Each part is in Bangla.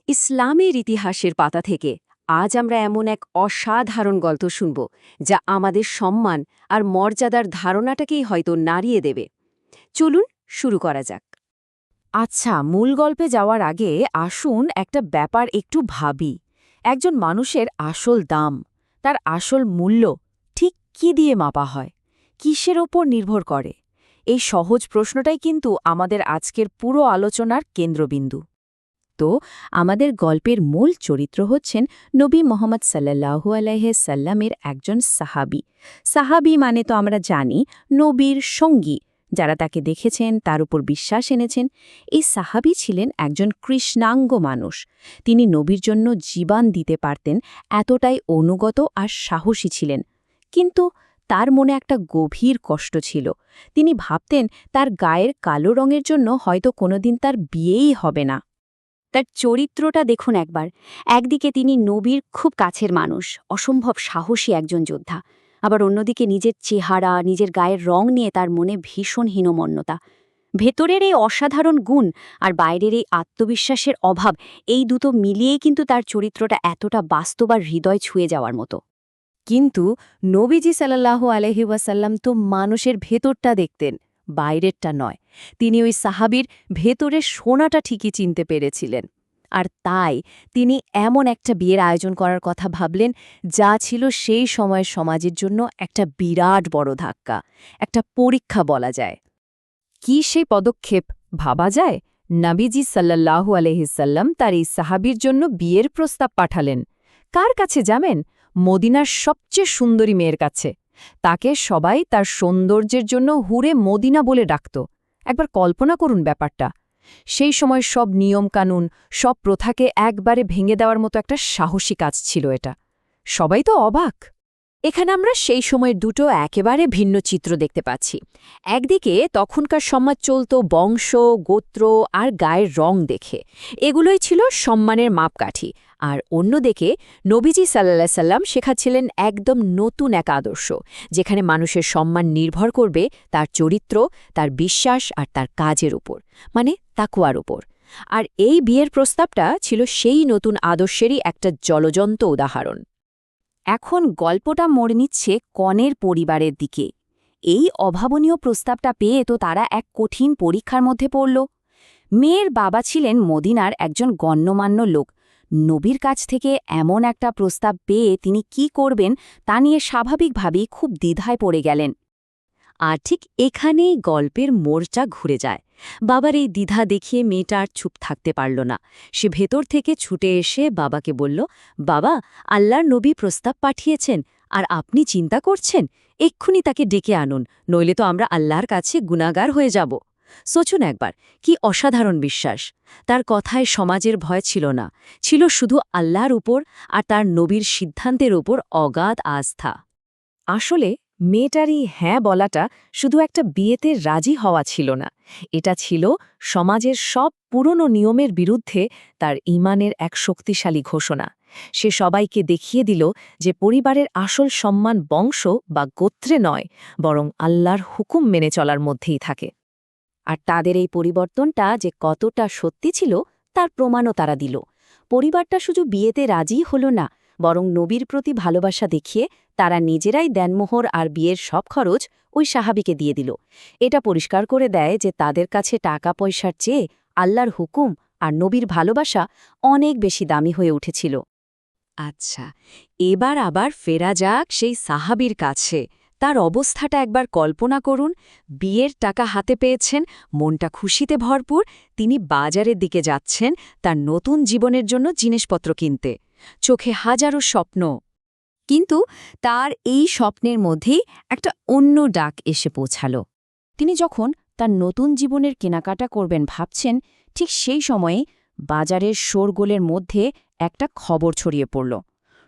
ইসলামের ইতিহাসের পাতা থেকে আজ আমরা এমন এক অসাধারণ গল্প শুনব যা আমাদের সম্মান আর মর্যাদার ধারণাটাকেই হয়তো নাড়িয়ে দেবে। চলুন শুরু করা যাক। আচ্ছা, মূল গল্পে যাওয়ার আগে আসুন একটা ব্যাপার একটু ভাবি। একজন মানুষের আসল দাম, তার আসল মূল্য ঠিক কী দিয়ে মাপা হয়, কিসের ওপর নির্ভর করে? এই সহজ প্রশ্নটাই কিন্তু আমাদের আজকের পুরো আলোচনার কেন্দ্রবিন্দু। তো আমাদের গল্পের মূল চরিত্র হচ্ছেন নবী মোহাম্মদ সাল্লাল্লাহু আলাইহি সাল্লামের একজন সাহাবী। সাহাবী মানে তো আমরা জানি নবীর সঙ্গী, যারা তাকে দেখেছেন, তার উপর বিশ্বাস এনেছেন। এই সাহাবী ছিলেন একজন কৃষ্ণাঙ্গ মানুষ। তিনি নবীর জন্য জীবন দিতে পারতেন, এতটাই অনুগত আর সাহসী ছিলেন। কিন্তু তার মনে একটা গভীর কষ্ট ছিল। তিনি ভাবতেন তার গায়ের কালো রঙের জন্য হয়তো কোনোদিন তার বিয়েই হবে না। তার চরিত্রটা দেখুন একবার। একদিকে তিনি নবীর খুব কাছের মানুষ, অসম্ভব সাহসী একজন যোদ্ধা। আবার অন্যদিকে নিজের চেহারা, নিজের গায়ের রং নিয়ে তার মনে ভীষণ হীনমন্যতা। ভেতরের এই অসাধারণ গুণ আর বাইরের এই আত্মবিশ্বাসের অভাব, এই দুটো মিলিয়েই কিন্তু তার চরিত্রটা এতটা বাস্তব আর হৃদয় ছুঁয়ে যাওয়ার মতো। কিন্তু নবীজি সাল্লাল্লাহু আলাইহি ওয়াসাল্লাম তো মানুষের ভেতরটা দেখতেন, বাইরেরটা নয়। তিনি ওই সাহাবীর ভেতরের সোনাটা ঠিকই চিনতে পেরেছিলেন। আর তাই তিনি এমন একটা বিয়ের আয়োজন করার কথা ভাবলেন, যা ছিল সেই সময়ের সমাজের জন্য একটা বিরাট বড় ধাক্কা, একটা পরীক্ষা বলা যায়। কি সেই পদক্ষেপ ভাবা যায়? নবীজি সাল্লাল্লাহু আলাইহি সাল্লাম তার এই সাহাবীর জন্য বিয়ের প্রস্তাব পাঠালেন। কার কাছে যাবেন? মদিনার সবচেয়ে সুন্দরী মেয়ের কাছে। তাকে সবাই তার সৌন্দর্যের জন্য হুরে মদিনা বলে ডাকত। একবার কল্পনা করুন ব্যাপারটা। সেই সময় সব নিয়মকানুন, সব প্রথাকে একবারে ভেঙে দেওয়ার মতো একটা সাহসী কাজ ছিল এটা। সবাই তো অবাক। এখানে আমরা সেই সময়ের দুটো একেবারে ভিন্ন চিত্র দেখতে পাচ্ছি। একদিকে তখনকার সমাজ চলত বংশ, গোত্র আর গায়ের রং দেখে, এগুলোই ছিল সম্মানের মাপকাঠি। আর অন্যদিকে নবীজি সাল্লাল্লাহু সাল্লাম শেখাচ্ছিলেন একদম নতুন এক আদর্শ, যেখানে মানুষের সম্মান নির্ভর করবে তার চরিত্র, তার বিশ্বাস আর তার কাজের উপর, মানে তাকওয়ার উপর। আর এই বিয়ের প্রস্তাবটা ছিল সেই নতুন আদর্শেরই একটা জ্বলজ্বন্ত উদাহরণ। এখন গল্পটা মোড় নিচ্ছে কনের পরিবারের দিকে। এই অভাবনীয় প্রস্তাবটা পেয়ে তো তারা এক কঠিন পরীক্ষার মধ্যে পড়ল। মেয়ের বাবা ছিলেন মদিনার একজন গণ্যমান্য লোক। নবীর কাছ থেকে এমন একটা প্রস্তাব পেয়ে তিনি কি করবেন তা নিয়ে স্বাভাবিকভাবেই খুব দ্বিধায় পড়ে গেলেন। আর ঠিক এখানেই গল্পের মোড়টা ঘুরে যায়। বাবার এই দ্বিধা দেখিয়ে মেয়েটা আর চুপ থাকতে পারল না। সে ভেতর থেকে ছুটে এসে বাবাকে বলল, বাবা, আল্লাহর নবী প্রস্তাব পাঠিয়েছেন, আর আপনি চিন্তা করছেন? এক্ষুনি তাকে ডেকে আনুন, নইলে তো আমরা আল্লাহর কাছে গুনাহগার হয়ে যাব। সোচুন একবার, কি অসাধারণ বিশ্বাস! তার কথায় সমাজের ভয় ছিল না, ছিল শুধু আল্লাহর উপর আর তার নবীর সিদ্ধান্তের উপর অগাধ আস্থা। আসলে মেয়েটারই হ্যাঁ বলাটা শুধু একটা বিয়েতে রাজি হওয়া ছিল না, এটা ছিল সমাজের সব পুরনো নিয়মের বিরুদ্ধে তার ঈমানের এক শক্তিশালী ঘোষণা। সে সবাইকে দেখিয়ে দিল যে পরিবারের আসল সম্মান বংশ বা গোত্রে নয়, বরং আল্লাহর হুকুম মেনে চলার মধ্যেই থাকে। আর তাদের এই পরিবর্তনটা যে কতটা সত্যি ছিল তার প্রমাণও তারা দিল। পরিবারটা শুধু বিয়েতে রাজিই হল না, বরং নবীর প্রতি ভালোবাসা দেখিয়ে তারা নিজেরাই দেনমোহর আর বিয়ের সব খরচ ওই সাহাবীকে দিয়ে দিল। এটা পরিষ্কার করে দেয় যে তাদের কাছে টাকা পয়সার চেয়ে আল্লাহর হুকুম আর নবীর ভালোবাসা অনেক বেশি দামি হয়ে উঠেছিল। আচ্ছা, এবার আবার ফেরা যাক সেই সাহাবীর কাছে। তার অবস্থাটা একবার কল্পনা করুন। বিয়ের টাকা হাতে পেয়েছেন, মনটা খুশিতে ভরপুর। তিনি বাজারের দিকে যাচ্ছেন তার নতুন জীবনের জন্য জিনিসপত্র কিনতে। চোখে হাজারো স্বপ্ন। কিন্তু তার এই স্বপ্নের মধ্যেই একটা অন্য ডাক এসে পৌঁছাল। তিনি যখন তার নতুন জীবনের কেনাকাটা করবেন ভাবছেন, ঠিক সেই সময়ে বাজারের শোরগোলের মধ্যে একটা খবর ছড়িয়ে পড়ল।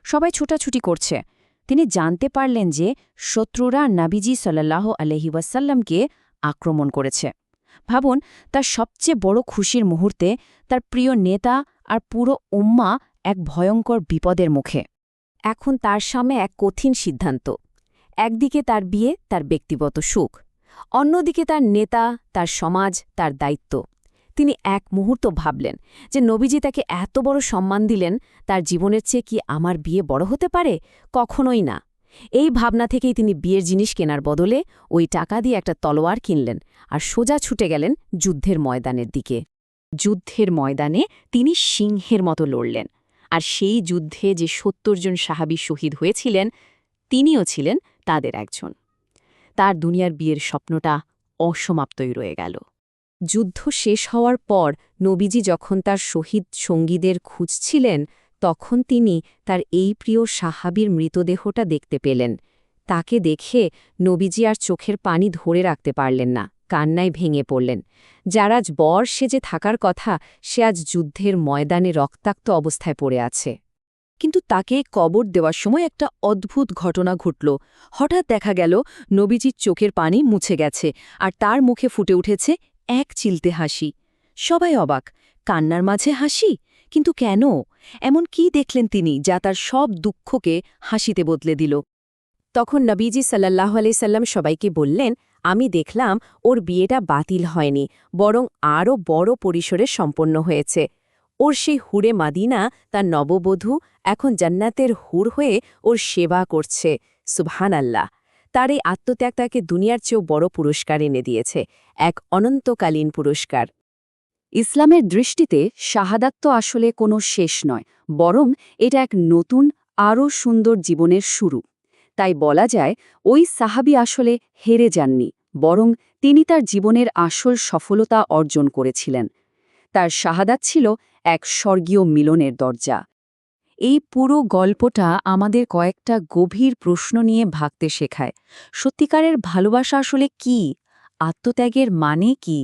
সবাই ছুটাছুটি করছে। তিনি জানতে পারলেন যে শত্রুরা নবীজি সাল্লাল্লাহু আলাইহি ওয়াসাল্লামকে আক্রমণ করেছে। ভাবুন, তার সবচেয়ে বড় খুশির মুহূর্তে তার প্রিয় নেতা আর পুরো উম্মা এক ভয়ঙ্কর বিপদের মুখে। এখন তার সামনে এক কঠিন সিদ্ধান্ত। একদিকে তার বিয়ে, তার ব্যক্তিগত সুখ, অন্যদিকে তার নেতা, তার সমাজ, তার দায়িত্ব। তিনি এক মুহূর্ত ভাবলেন যে নবীজি তাকে এত বড় সম্মান দিলেন, তার জীবনের চেয়ে কি আমার বিয়ে বড় হতে পারে? কখনোই না। এই ভাবনা থেকেই তিনি বিয়ের জিনিস কেনার বদলে ওই টাকা দিয়ে একটা তলোয়ার কিনলেন আর সোজা ছুটে গেলেন যুদ্ধের ময়দানের দিকে। যুদ্ধের ময়দানে তিনি সিংহের মতো লড়লেন, আর সেই যুদ্ধে যে ৭০ জন সাহাবী শহীদ হয়েছিলেন, তিনিও ছিলেন তাদের একজন। তার দুনিয়ার বিয়ের স্বপ্নটা অসমাপ্তই রয়ে গেল। যুদ্ধ শেষ হওয়ার পর নবীজি যখন তার শহীদ সঙ্গীদের খুঁজছিলেন, তখন তিনি তার এই প্রিয় সাহাবীর মৃতদেহটা দেখতে পেলেন। তাকে দেখে নবীজি আর চোখের পানি ধরে রাখতে পারলেন না, কান্নায় ভেঙে পড়লেন। যার আজ বর সেজে থাকার কথা, সে আজ যুদ্ধের ময়দানে রক্তাক্ত অবস্থায় পড়ে আছে। কিন্তু তাকে কবর দেওয়ার সময় একটা অদ্ভুত ঘটনা ঘটল। হঠাৎ দেখা গেল নবীজির চোখের পানি মুছে গেছে, আর তার মুখে ফুটে উঠেছে এক চিলতে হাসি। সবাই অবাক, কান্নার মাঝে হাসি? কিন্তু কেন? এমন কি দেখলেন তিনি যা তার সব দুঃখকে হাসিতে বদলে দিল? তখন নবীজি সাল্লাল্লাহু আলাইহি সাল্লাম সবাইকে বললেন, আমি দেখলাম ওর বিয়েটা বাতিল হয়নি, বরং আরও বড় পরিসরে সম্পন্ন হয়েছে। ওর সেই হুরে মাদিনা, তার নববধূ, এখন জান্নাতের হুর হয়ে ওর সেবা করছে। সুবহানাল্লাহ! তার এই আত্মত্যাগ তাকে দুনিয়ার চেয়েও বড় পুরস্কার এনে দিয়েছে, এক অনন্তকালীন পুরস্কার। ইসলামের দৃষ্টিতে শাহাদাত তো আসলে কোনো শেষ নয়, বরং এটা এক নতুন, আরও সুন্দর জীবনের শুরু। তাই বলা যায়, ওই সাহাবী আসলে হেরে যাননি, বরং তিনি তার জীবনের আসল সফলতা অর্জন করেছিলেন। তার শাহাদাত ছিল এক স্বর্গীয় মিলনের দরজা। এই পুরো গল্পটা আমাদের কয়েকটা গভীর প্রশ্ন নিয়ে ভাবতে শেখায়। সত্যিকারের ভালোবাসা আসলে কী? আত্মত্যাগের মানে কি?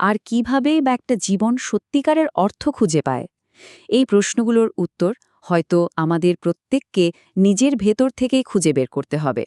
আর কিভাবে বা একটা জীবন সত্যিকারের অর্থ খুঁজে পায়? এই প্রশ্নগুলোর উত্তর হয়তো আমাদের প্রত্যেককে নিজের ভেতর থেকেই খুঁজে বের করতে হবে।